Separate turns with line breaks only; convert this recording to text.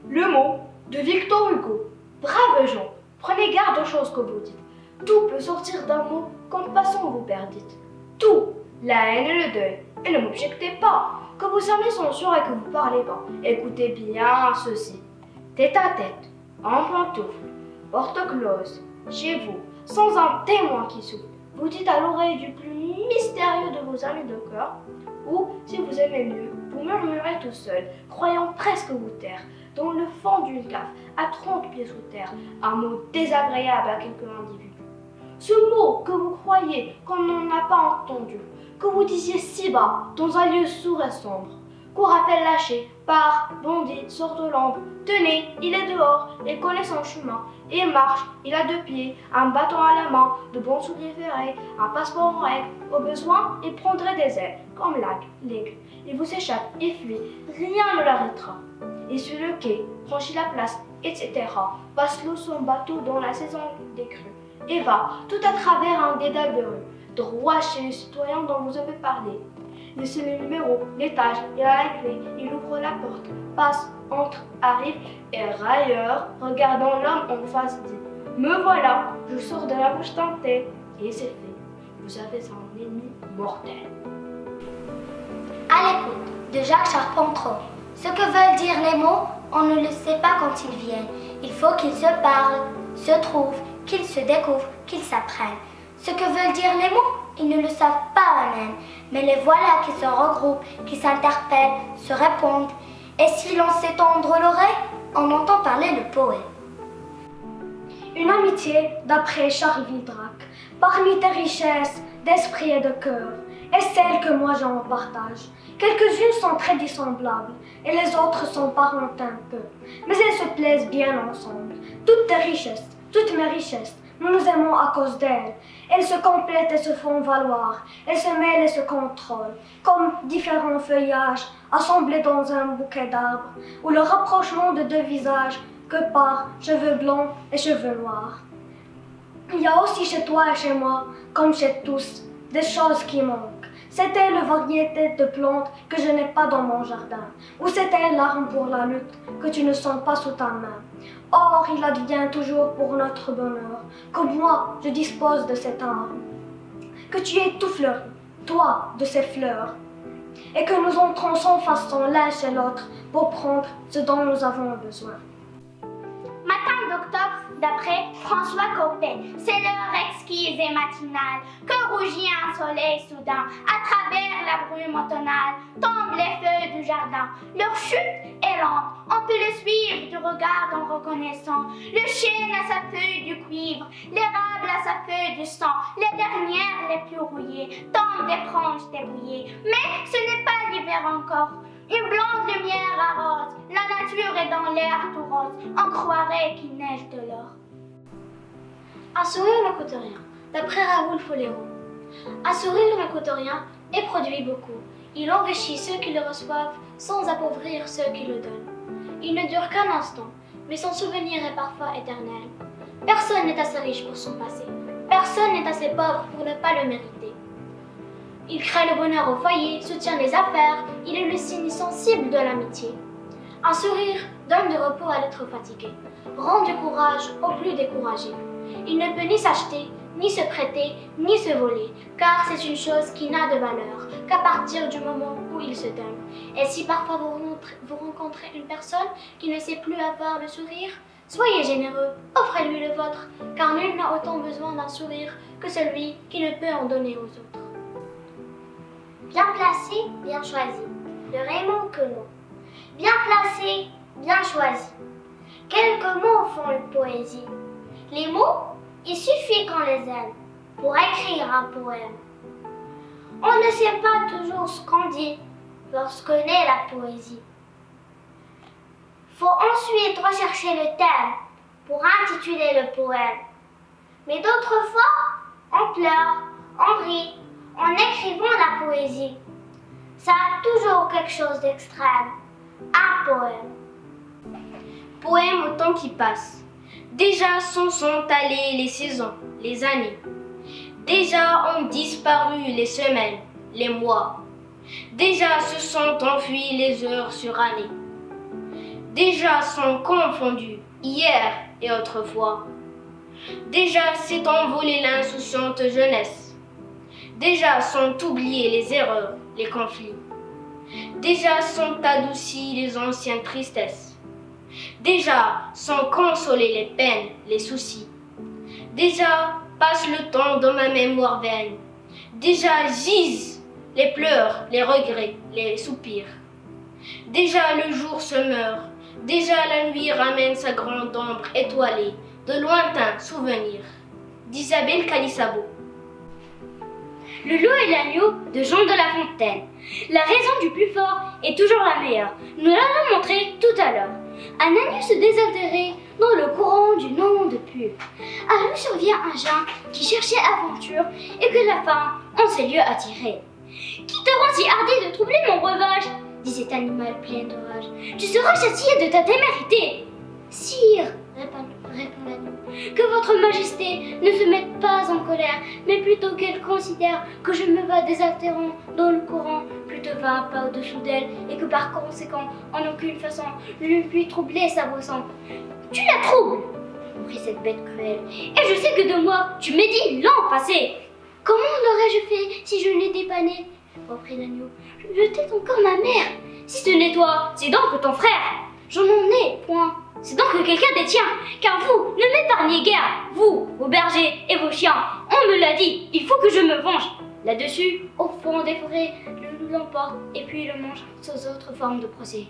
Le mot de Victor Hugo. Braves gens, prenez garde aux choses que vous dites. Tout peut sortir d'un mot qu'en passant vous perdite. Tout, la haine et le deuil. Et ne m'objectez pas, que vos amis sont sûrs et que vous parlez pas. Écoutez bien ceci. Tête à tête, en pantoufle, porte close, chez vous, sans un témoin qui souffle. Vous dites à l'oreille du plus mystérieux de vos amis de cœur, ou, si vous aimez mieux, vous murmurez tout seul, croyant presque vous taire, dans le fond d'une cave, à 30 pieds sous terre, un mot désagréable à quelque individu. Ce mot que vous croyez qu'on n'en a pas entendu, que vous disiez si bas, dans un lieu sourd et sombre, qu'on rappelle lâché, part, bondit, sort de l'ombre. Tenez, il est dehors, il connaît son chemin. Il marche, il a 2 pieds, un bâton à la main, de bons souliers ferrés, un passeport en règle. Au besoin, il prendrait des ailes, comme l'aigle. Il vous échappe, il fuit, rien ne l'arrêtera. Et sur le quai, franchit la place, etc. Passe l'eau son bateau dans la saison des crues. Et va, tout à travers un dédale de rue, droit chez les citoyens dont vous avez parlé. Il sait le numéro, l'étage, il a la clé, il ouvre la porte, passe, entre, arrive, et railleur, regardant l'homme en face, dit « Me voilà, je sors de la bouche tentée. » Et c'est fait, vous avez un ennemi mortel.
À l'écoute de Jacques Charpentreau. Ce que veulent dire les mots, on ne le sait pas quand ils viennent. Il faut qu'ils se parlent, se trouvent, qu'ils se découvrent, qu'ils s'apprennent. Ce que veulent dire les mots, ils ne le savent pas eux-mêmes, mais les voilà qui se regroupent, qui s'interpellent, se répondent. Et si l'on s'étendre l'oreille, on entend parler le poète.
Une amitié, d'après Charles Vildrac, parmi tes richesses d'esprit et de cœur, est celle que moi j'en partage. Quelques-unes sont très dissemblables, et les autres sont parentes un peu, mais elles se plaisent bien ensemble. Toutes tes richesses, toutes mes richesses, nous nous aimons à cause d'elles. Elles se complètent et se font valoir. Elles se mêlent et se contrôlent, comme différents feuillages assemblés dans un bouquet d'arbres, ou le rapprochement de 2 visages que par cheveux blonds et cheveux noirs. Il y a aussi chez toi et chez moi, comme chez tous, des choses qui manquent. C'est telle variété de plantes que je n'ai pas dans mon jardin, ou c'est telle l'arme pour la lutte que tu ne sens pas sous ta main. Or, il advient toujours pour notre bonheur que moi, je dispose de cette arme, que tu es tout fleuri, toi, de ces fleurs, et que nous entrons sans façon l'un chez l'autre pour prendre ce dont nous avons besoin.
Matin d'octobre, d'après François Coppée, c'est l'heure exquise et matinale que rougit un soleil soudain. À travers la brume automnale tombent les feuilles du jardin. Leur chute est lente, on peut les suivre du regard en reconnaissant. Le chêne a sa feuille du cuivre, l'érable a sa feuille du sang. Les dernières, les plus rouillées, tombent des branches débrouillées. Mais ce n'est pas l'hiver encore. Une blonde lumière arrose, la nature est dans l'air tout rose, on croirait qu'il neige de l'or.
Un sourire ne coûte rien, d'après Raoul Folero. Un sourire ne coûte rien et produit beaucoup. Il enrichit ceux qui le reçoivent sans appauvrir ceux qui le donnent. Il ne dure qu'un instant, mais son souvenir est parfois éternel. Personne n'est assez riche pour son passé, personne n'est assez pauvre pour ne pas le mériter. Il crée le bonheur au foyer, soutient les affaires, il est le signe sensible de l'amitié. Un sourire donne du repos à l'être fatigué, rend du courage aux plus découragés. Il ne peut ni s'acheter, ni se prêter, ni se voler, car c'est une chose qui n'a de valeur qu'à partir du moment où il se donne. Et si parfois vous rencontrez une personne qui ne sait plus avoir le sourire, soyez généreux, offrez-lui le vôtre, car nul n'a autant besoin d'un sourire que celui qui ne peut en donner aux autres.
Bien placé, bien choisi, de Raymond Queneau. Bien placé, bien choisi. Quelques mots font une poésie. Les mots, il suffit qu'on les aime pour écrire un poème. On ne sait pas toujours ce qu'on dit lorsqu'on est la poésie. Faut ensuite rechercher le thème pour intituler le poème. Mais d'autres fois, on pleure, on rit, en écrivant la poésie. Ça a toujours quelque chose d'extrême. Un poème.
Poème au temps qui passe. Déjà sont allées les saisons, les années. Déjà ont disparu les semaines, les mois. Déjà se sont enfuies les heures surannées.
déjà sont confondus hier et autrefois. Déjà s'est envolée l'insouciante jeunesse. Déjà sont oubliées les erreurs, les conflits. Déjà sont adoucies les anciennes tristesses. Déjà sont consolées les peines, les soucis. Déjà passe le temps dans ma mémoire vaine. Déjà gisent les pleurs, les regrets, les soupirs. Déjà le jour se meurt. Déjà la nuit ramène sa grande ombre étoilée de lointains souvenirs. D'Isabelle Calissabo.
Le loup et l'agneau de Jean de La Fontaine. La raison du plus fort est toujours la meilleure. Nous l'avons montré tout à l'heure. Un agneau se désaltérait dans le courant du nom de Pur. À lui survient un Jean qui cherchait aventure et que la faim en ces lieux attirait. Qui te rend si hardi de troubler mon breuvage, dit cet animal plein de rage. Tu seras châtié de ta témérité. Sire, répond l'agneau, que votre majesté ne se mette pas en colère, mais plutôt qu'elle considère que je me vas désaltérant dans le courant, plutôt 20 pas au-dessous d'elle, et que par conséquent, en aucune façon, je ne puis troubler sa boisson. Tu la troubles, reprit cette bête cruelle, et je sais que de moi, tu médis l'an passé. Comment l'aurais-je fait si je n'étais pas né, reprit l'agneau. Je t'ai encore ma mère. Si ce n'est toi, c'est donc ton frère. J'en ai point. C'est donc que quelqu'un des tiens, car vous ne m'épargnez guère, vous, vos bergers et vos chiens. On me l'a dit, il faut que je me venge. Là-dessus, au fond des forêts, le loup l'emporte et puis le mange sous autre forme de procès.